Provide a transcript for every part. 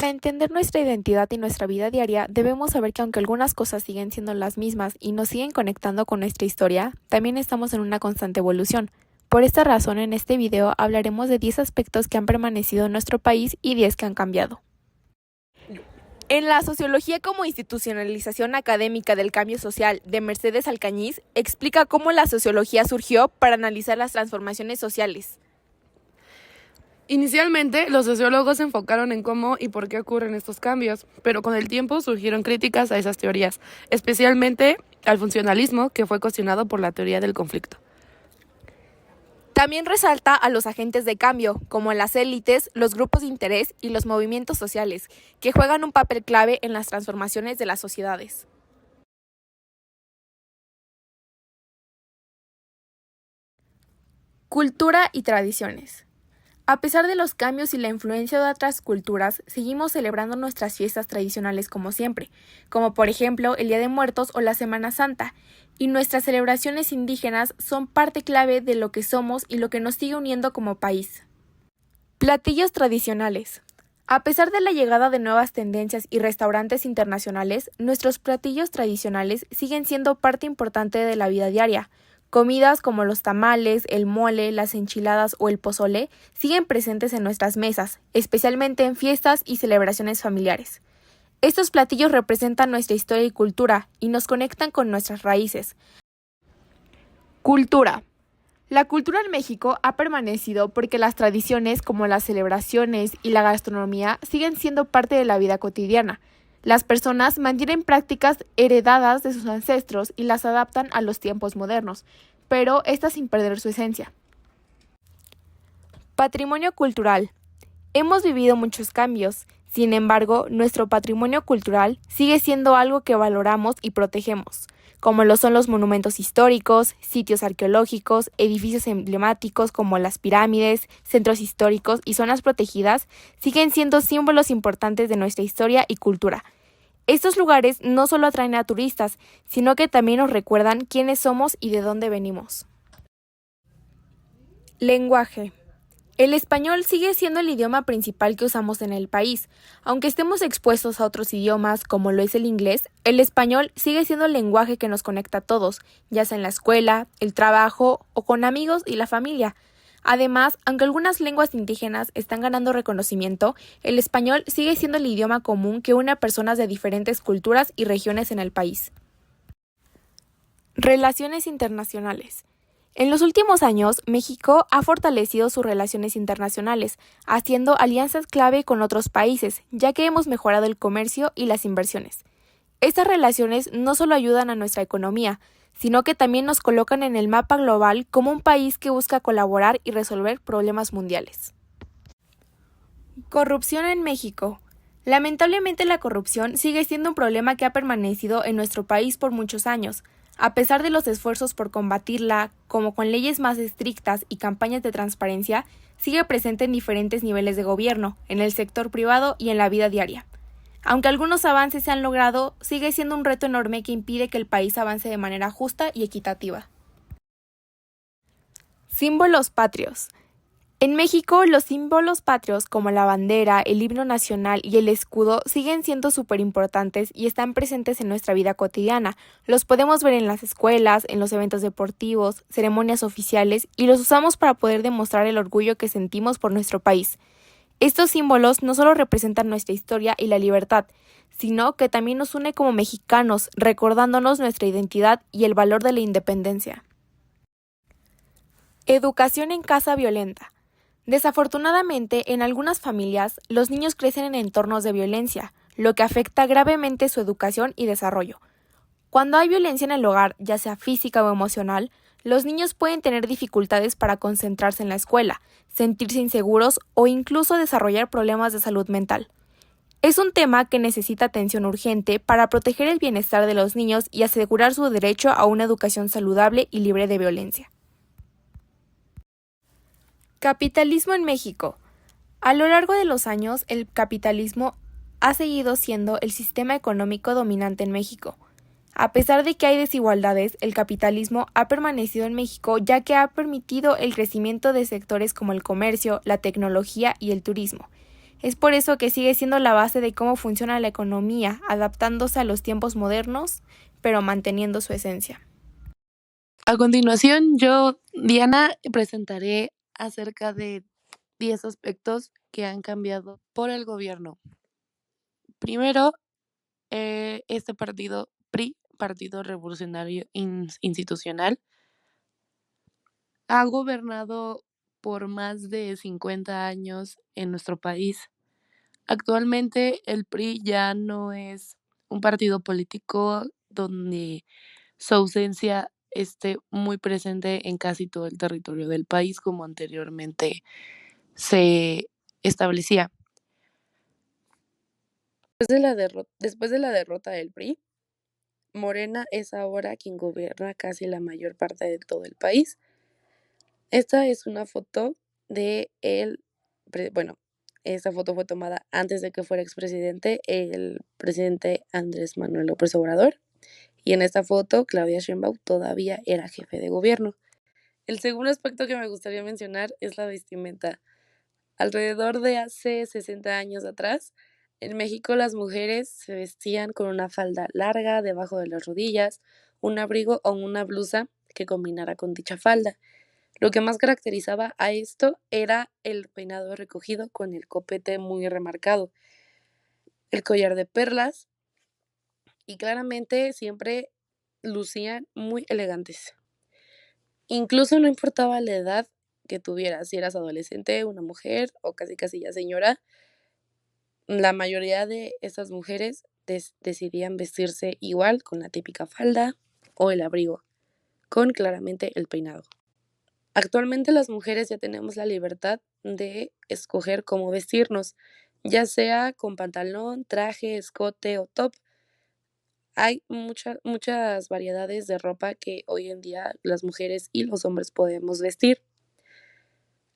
Para entender nuestra identidad y nuestra vida diaria, debemos saber que aunque algunas cosas siguen siendo las mismas y nos siguen conectando con nuestra historia, también estamos en una constante evolución. Por esta razón, en este video hablaremos de 10 aspectos que han permanecido en nuestro país y 10 que han cambiado. En la Sociología como institucionalización académica del cambio social de Mercedes Alcañiz, explica cómo la sociología surgió para analizar las transformaciones sociales. Inicialmente, los sociólogos se enfocaron en cómo y por qué ocurren estos cambios, pero con el tiempo surgieron críticas a esas teorías, especialmente al funcionalismo, que fue cuestionado por la teoría del conflicto. También resalta a los agentes de cambio, como las élites, los grupos de interés y los movimientos sociales, que juegan un papel clave en las transformaciones de las sociedades. Cultura y tradiciones. A pesar de los cambios y la influencia de otras culturas, seguimos celebrando nuestras fiestas tradicionales como siempre, como por ejemplo el Día de Muertos o la Semana Santa, y nuestras celebraciones indígenas son parte clave de lo que somos y lo que nos sigue uniendo como país. Platillos tradicionales. A pesar de la llegada de nuevas tendencias y restaurantes internacionales, nuestros platillos tradicionales siguen siendo parte importante de la vida diaria. Comidas como los tamales, el mole, las enchiladas o el pozole siguen presentes en nuestras mesas, especialmente en fiestas y celebraciones familiares. Estos platillos representan nuestra historia y cultura y nos conectan con nuestras raíces. Cultura. La cultura en México ha permanecido porque las tradiciones como las celebraciones y la gastronomía siguen siendo parte de la vida cotidiana. Las personas mantienen prácticas heredadas de sus ancestros y las adaptan a los tiempos modernos, pero estas sin perder su esencia. Patrimonio cultural. Hemos vivido muchos cambios, sin embargo, nuestro patrimonio cultural sigue siendo algo que valoramos y protegemos, como lo son los monumentos históricos, sitios arqueológicos, edificios emblemáticos como las pirámides, centros históricos y zonas protegidas, siguen siendo símbolos importantes de nuestra historia y cultura. Estos lugares no solo atraen a turistas, sino que también nos recuerdan quiénes somos y de dónde venimos. Lenguaje. El español sigue siendo el idioma principal que usamos en el país. Aunque estemos expuestos a otros idiomas, como lo es el inglés, el español sigue siendo el lenguaje que nos conecta a todos, ya sea en la escuela, el trabajo o con amigos y la familia. Además, aunque algunas lenguas indígenas están ganando reconocimiento, el español sigue siendo el idioma común que une a personas de diferentes culturas y regiones en el país. Relaciones internacionales. En los últimos años, México ha fortalecido sus relaciones internacionales, haciendo alianzas clave con otros países, ya que hemos mejorado el comercio y las inversiones. Estas relaciones no solo ayudan a nuestra economía, sino que también nos colocan en el mapa global como un país que busca colaborar y resolver problemas mundiales. Corrupción en México. Lamentablemente la corrupción sigue siendo un problema que ha permanecido en nuestro país por muchos años. A pesar de los esfuerzos por combatirla, como con leyes más estrictas y campañas de transparencia, sigue presente en diferentes niveles de gobierno, en el sector privado y en la vida diaria. Aunque algunos avances se han logrado, sigue siendo un reto enorme que impide que el país avance de manera justa y equitativa. Símbolos patrios. En México, los símbolos patrios como la bandera, el himno nacional y el escudo siguen siendo súper importantes y están presentes en nuestra vida cotidiana. Los podemos ver en las escuelas, en los eventos deportivos, ceremonias oficiales y los usamos para poder demostrar el orgullo que sentimos por nuestro país. Estos símbolos no solo representan nuestra historia y la libertad, sino que también nos une como mexicanos, recordándonos nuestra identidad y el valor de la independencia. Educación en casa violenta. Desafortunadamente, en algunas familias, los niños crecen en entornos de violencia, lo que afecta gravemente su educación y desarrollo. Cuando hay violencia en el hogar, ya sea física o emocional, los niños pueden tener dificultades para concentrarse en la escuela, sentirse inseguros o incluso desarrollar problemas de salud mental. Es un tema que necesita atención urgente para proteger el bienestar de los niños y asegurar su derecho a una educación saludable y libre de violencia. Capitalismo en México. A lo largo de los años, el capitalismo ha seguido siendo el sistema económico dominante en México. A pesar de que hay desigualdades, el capitalismo ha permanecido en México ya que ha permitido el crecimiento de sectores como el comercio, la tecnología y el turismo. Es por eso que sigue siendo la base de cómo funciona la economía, adaptándose a los tiempos modernos, pero manteniendo su esencia. A continuación, yo, Diana, presentaré acerca de 10 aspectos que han cambiado por el gobierno. Primero, este partido PRI, Partido Revolucionario Institucional, ha gobernado por más de 50 años en nuestro país. Actualmente el PRI ya no es un partido político donde su ausencia esté muy presente en casi todo el territorio del país como anteriormente se establecía. Después de la derrota del PRI, Morena es ahora quien gobierna casi la mayor parte de todo el país. Esta es una foto de bueno, esta foto fue tomada antes de que fuera expresidente el presidente Andrés Manuel López Obrador. Y en esta foto, Claudia Sheinbaum todavía era jefe de gobierno. El segundo aspecto que me gustaría mencionar es la vestimenta. Alrededor de hace 60 años atrás, en México las mujeres se vestían con una falda larga debajo de las rodillas, un abrigo o una blusa que combinara con dicha falda. Lo que más caracterizaba a esto era el peinado recogido con el copete muy remarcado, el collar de perlas y claramente siempre lucían muy elegantes. Incluso no importaba la edad que tuvieras, si eras adolescente, una mujer o casi casi ya señora, la mayoría de estas mujeres decidían vestirse igual con la típica falda o el abrigo, con claramente el peinado. Actualmente las mujeres ya tenemos la libertad de escoger cómo vestirnos, ya sea con pantalón, traje, escote o top. Hay muchas variedades de ropa que hoy en día las mujeres y los hombres podemos vestir.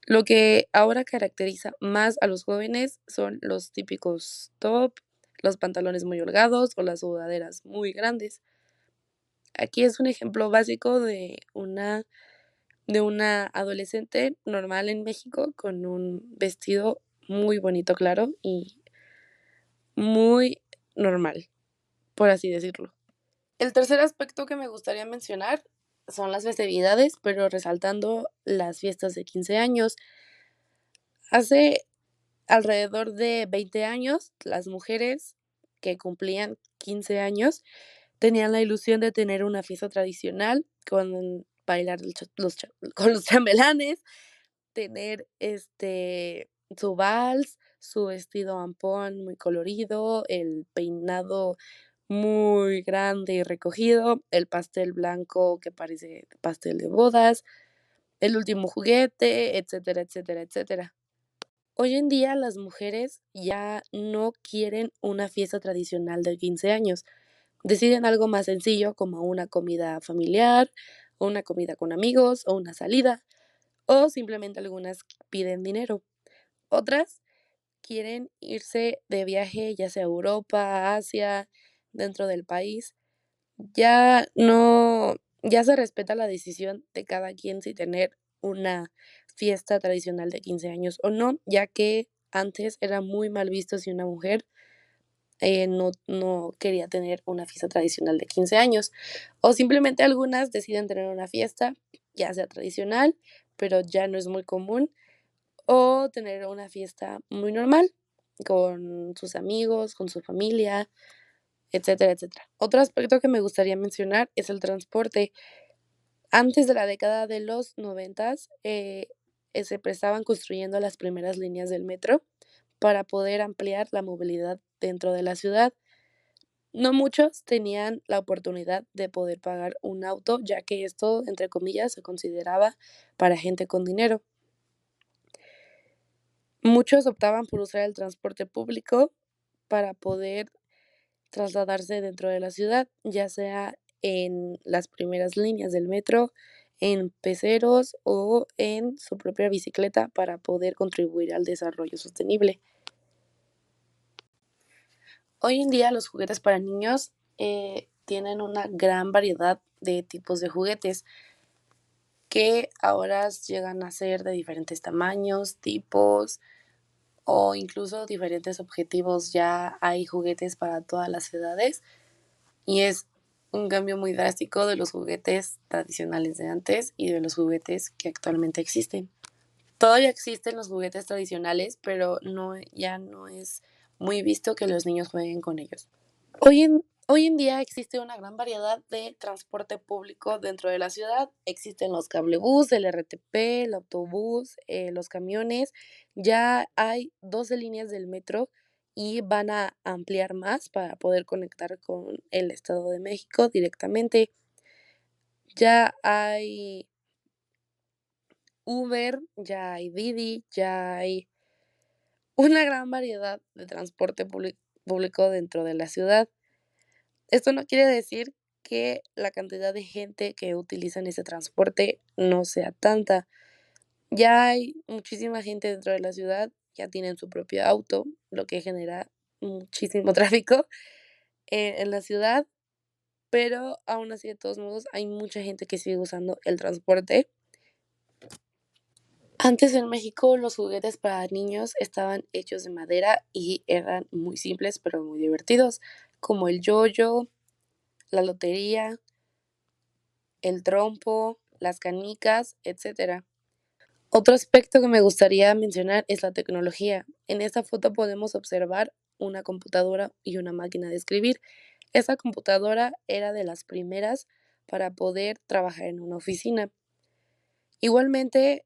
Lo que ahora caracteriza más a los jóvenes son los típicos top, los pantalones muy holgados o las sudaderas muy grandes. Aquí es un ejemplo básico de una adolescente normal en México con un vestido muy bonito, claro, y muy normal, por así decirlo. El tercer aspecto que me gustaría mencionar son las festividades, pero resaltando las fiestas de 15 años. Hace alrededor de 20 años, las mujeres que cumplían 15 años tenían la ilusión de tener una fiesta tradicional con bailar con los chambelanes, tener su vals, su vestido ampón muy colorido, el peinado muy grande y recogido, el pastel blanco que parece pastel de bodas, el último juguete, etcétera, etcétera, etcétera. Hoy en día las mujeres ya no quieren una fiesta tradicional de 15 años. Deciden algo más sencillo como una comida familiar, o una comida con amigos, o una salida, o simplemente algunas piden dinero. Otras quieren irse de viaje, ya sea a Europa, Asia, dentro del país. Ya no, ya se respeta la decisión de cada quien si tener una fiesta tradicional de 15 años o no, ya que antes era muy mal visto si una mujer no quería tener una fiesta tradicional de 15 años. O simplemente algunas deciden tener una fiesta, ya sea tradicional, pero ya no es muy común, o tener una fiesta muy normal con sus amigos, con su familia, etcétera, etcétera. Otro aspecto que me gustaría mencionar es el transporte. Antes de la década de los noventas, se estaban construyendo las primeras líneas del metro para poder ampliar la movilidad dentro de la ciudad. No muchos tenían la oportunidad de poder pagar un auto, ya que esto, entre comillas, se consideraba para gente con dinero. Muchos optaban por usar el transporte público para poder trasladarse dentro de la ciudad, ya sea en las primeras líneas del metro, en peceros o en su propia bicicleta para poder contribuir al desarrollo sostenible. Hoy en día los juguetes para niños tienen una gran variedad de tipos de juguetes que ahora llegan a ser de diferentes tamaños, tipos o incluso diferentes objetivos. Ya hay juguetes para todas las edades y es un cambio muy drástico de los juguetes tradicionales de antes y de los juguetes que actualmente existen. Todavía existen los juguetes tradicionales, pero ya no es muy visto que los niños jueguen con ellos. Hoy en día existe una gran variedad de transporte público dentro de la ciudad. Existen los cablebús, el RTP, el autobús, los camiones. Ya hay 12 líneas del metro y van a ampliar más para poder conectar con el Estado de México directamente. Ya hay Uber, ya hay Didi, ya hay una gran variedad de transporte público dentro de la ciudad. Esto no quiere decir que la cantidad de gente que utilizan ese transporte no sea tanta. Ya hay muchísima gente dentro de la ciudad, ya tienen su propio auto, lo que genera muchísimo tráfico en la ciudad, pero aún así, de todos modos, hay mucha gente que sigue usando el transporte. Antes en México los juguetes para niños estaban hechos de madera y eran muy simples pero muy divertidos, como el yoyo, la lotería, el trompo, las canicas, etcétera. Otro aspecto que me gustaría mencionar es la tecnología. En esta foto podemos observar una computadora y una máquina de escribir. Esa computadora era de las primeras para poder trabajar en una oficina. Igualmente,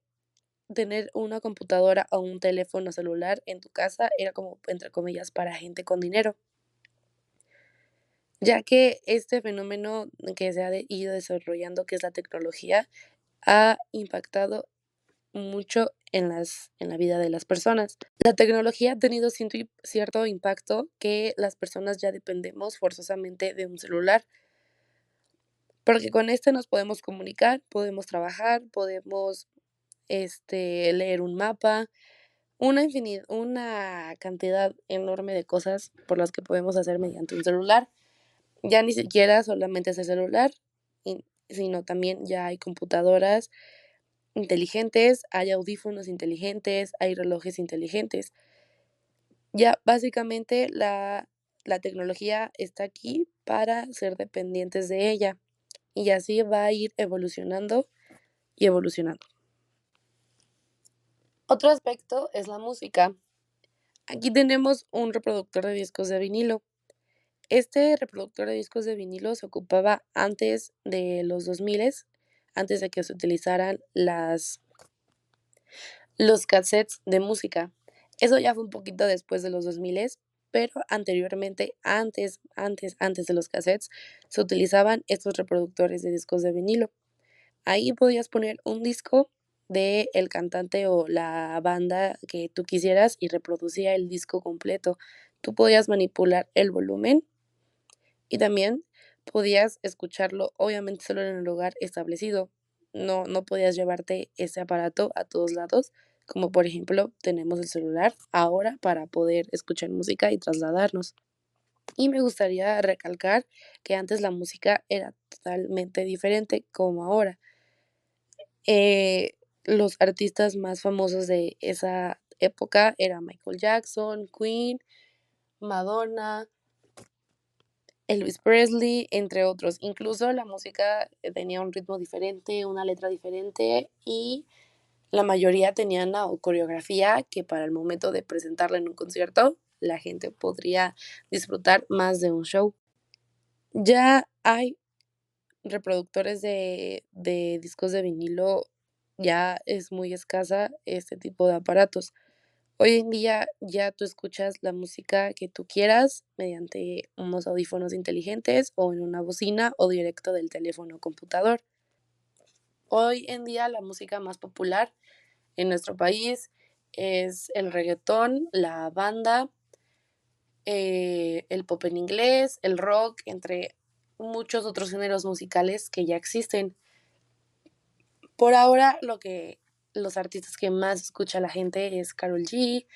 tener una computadora o un teléfono celular en tu casa era como, entre comillas, para gente con dinero, ya que este fenómeno que se ha ido desarrollando, que es la tecnología, ha impactado mucho en la vida de las personas. La tecnología ha tenido cierto impacto que las personas ya dependemos forzosamente de un celular, porque con este nos podemos comunicar, podemos trabajar, podemos leer un mapa, una cantidad enorme de cosas por las que podemos hacer mediante un celular. Ya ni siquiera solamente es el celular, sino también ya hay computadoras inteligentes, hay audífonos inteligentes, hay relojes inteligentes. Ya básicamente la tecnología está aquí para ser dependientes de ella y así va a ir evolucionando y evolucionando. Otro aspecto es la música. Aquí tenemos un reproductor de discos de vinilo. Este reproductor de discos de vinilo se ocupaba antes de los 2000, antes de que se utilizaran los cassettes de música. Eso ya fue un poquito después de los 2000, pero anteriormente, antes de los cassettes, se utilizaban estos reproductores de discos de vinilo. Ahí podías poner un disco de el cantante o la banda que tú quisieras y reproducía el disco completo. Tú podías manipular el volumen y también podías escucharlo, obviamente solo en el lugar establecido. No podías llevarte ese aparato a todos lados, como por ejemplo tenemos el celular ahora para poder escuchar música y trasladarnos. Y me gustaría recalcar que antes la música era totalmente diferente como ahora. Los artistas más famosos de esa época eran Michael Jackson, Queen, Madonna, Elvis Presley, entre otros. Incluso la música tenía un ritmo diferente, una letra diferente y la mayoría tenían una coreografía que para el momento de presentarla en un concierto la gente podría disfrutar más de un show. Ya hay reproductores de discos de vinilo, ya es muy escasa este tipo de aparatos. Hoy en día ya tú escuchas la música que tú quieras mediante unos audífonos inteligentes o en una bocina o directo del teléfono o computador. Hoy en día la música más popular en nuestro país es el reggaetón, la banda, el pop en inglés, el rock, entre muchos otros géneros musicales que ya existen. Por ahora, los artistas que más escucha la gente es Karol G,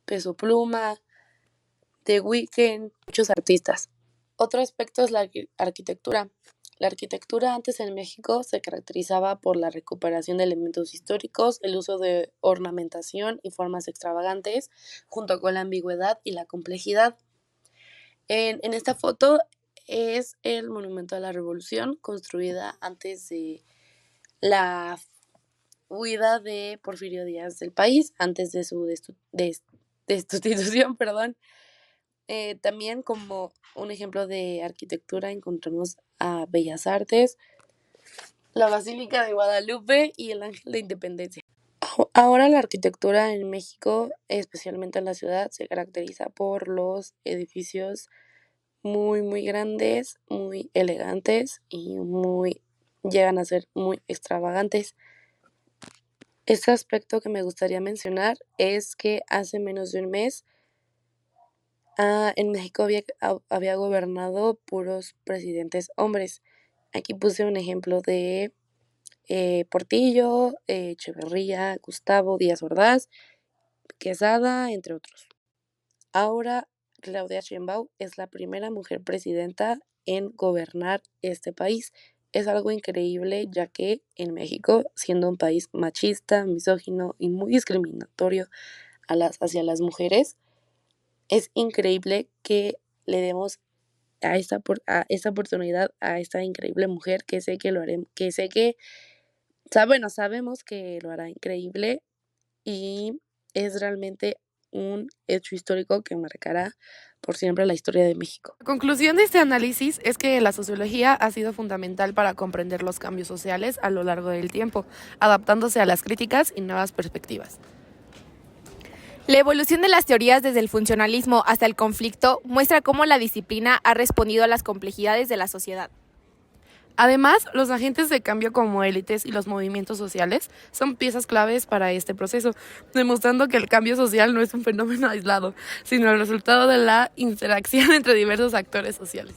Peso Pluma, The Weeknd, muchos artistas. Otro aspecto es la arquitectura. La arquitectura antes en México se caracterizaba por la recuperación de elementos históricos, el uso de ornamentación y formas extravagantes, junto con la ambigüedad y la complejidad. En esta foto es el Monumento a la Revolución, construida antes de la huida de Porfirio Díaz del país, antes de su destitución, perdón. También como un ejemplo de arquitectura encontramos a Bellas Artes, la Basílica de Guadalupe y el Ángel de Independencia. Ahora la arquitectura en México, especialmente en la ciudad, se caracteriza por los edificios muy grandes, muy elegantes y llegan a ser muy extravagantes. Este aspecto que me gustaría mencionar es que hace menos de un mes en México había gobernado puros presidentes hombres. Aquí puse un ejemplo de Portillo, Echeverría, Gustavo Díaz Ordaz, Quesada, entre otros. Ahora Claudia Sheinbaum es la primera mujer presidenta en gobernar este país. Es algo increíble, ya que en México, siendo un país machista, misógino y muy discriminatorio hacia las mujeres, es increíble que le demos a esta oportunidad a esta increíble mujer que sé que lo haré, que sé que, sabemos que lo hará increíble y es realmente un hecho histórico que marcará por siempre la historia de México. La conclusión de este análisis es que la sociología ha sido fundamental para comprender los cambios sociales a lo largo del tiempo, adaptándose a las críticas y nuevas perspectivas. La evolución de las teorías desde el funcionalismo hasta el conflicto muestra cómo la disciplina ha respondido a las complejidades de la sociedad. Además, los agentes de cambio como élites y los movimientos sociales son piezas claves para este proceso, demostrando que el cambio social no es un fenómeno aislado, sino el resultado de la interacción entre diversos actores sociales.